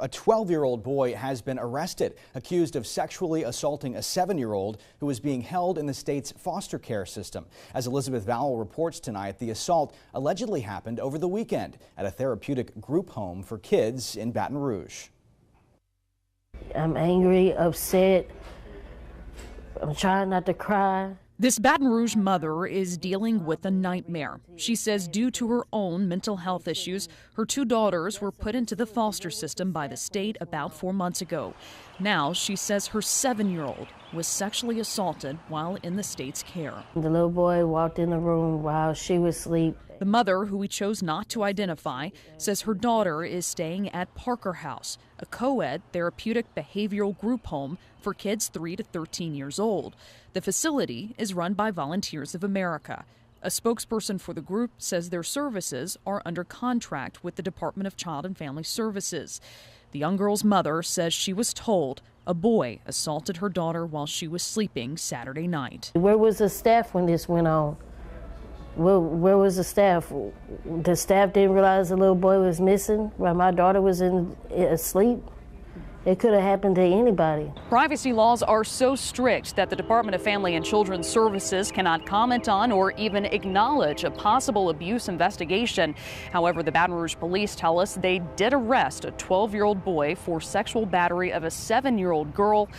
A 12-year-old boy has been arrested, accused of sexually assaulting a 7-year-old who was being held in the state's foster care system. As Elizabeth Vowell reports tonight, the assault allegedly happened over the weekend at a therapeutic group home for kids in Baton Rouge. I'm angry, upset. I'm trying not to cry. This Baton Rouge mother is dealing with a nightmare. She says due to her own mental health issues, her 2 daughters were put into the foster system by the state about 4 months ago. Now she says her 7-year-old was sexually assaulted while in the state's care. The little boy walked in the room while she was asleep. The mother, who we chose not to identify, says her daughter is staying at Parker House, a co-ed therapeutic behavioral group home for kids 3 to 13 years old. The facility is run by Volunteers of America. A spokesperson for the group says their services are under contract with the Department of Child and Family Services. The young girl's mother says she was told a boy assaulted her daughter while she was sleeping Saturday night. Where was the staff when this went on? Where was the staff? The staff didn't realize the little boy was missing while my daughter was asleep. It could have happened to anybody. Privacy laws are so strict that the Department of Family and Children's Services cannot comment on or even acknowledge a possible abuse investigation. However, the Baton Rouge police tell us they did arrest a 12-year-old boy for sexual battery of a 7-year-old girl.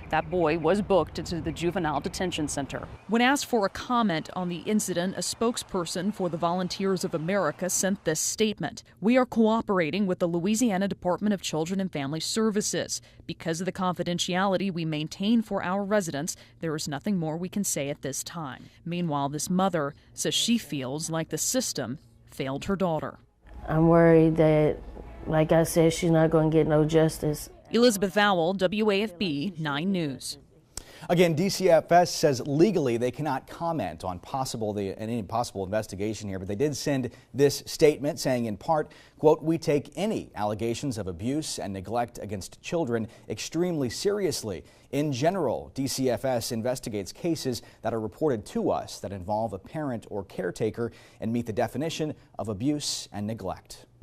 That boy was booked into the Juvenile Detention Center. When asked for a comment on the incident, a spokesperson for the Volunteers of America sent this statement. "We are cooperating with the Louisiana Department of Children and Family Services. Because of the confidentiality we maintain for our residents, there is nothing more we can say at this time." Meanwhile, this mother says she feels like the system failed her daughter. I'm worried that, like I said, she's not going to get no justice. Elizabeth Vowell, WAFB 9 News. Again, DCFS says legally they cannot comment on any possible investigation here, but they did send this statement saying in part, quote, "We take any allegations of abuse and neglect against children extremely seriously. In general, DCFS investigates cases that are reported to us that involve a parent or caretaker and meet the definition of abuse and neglect."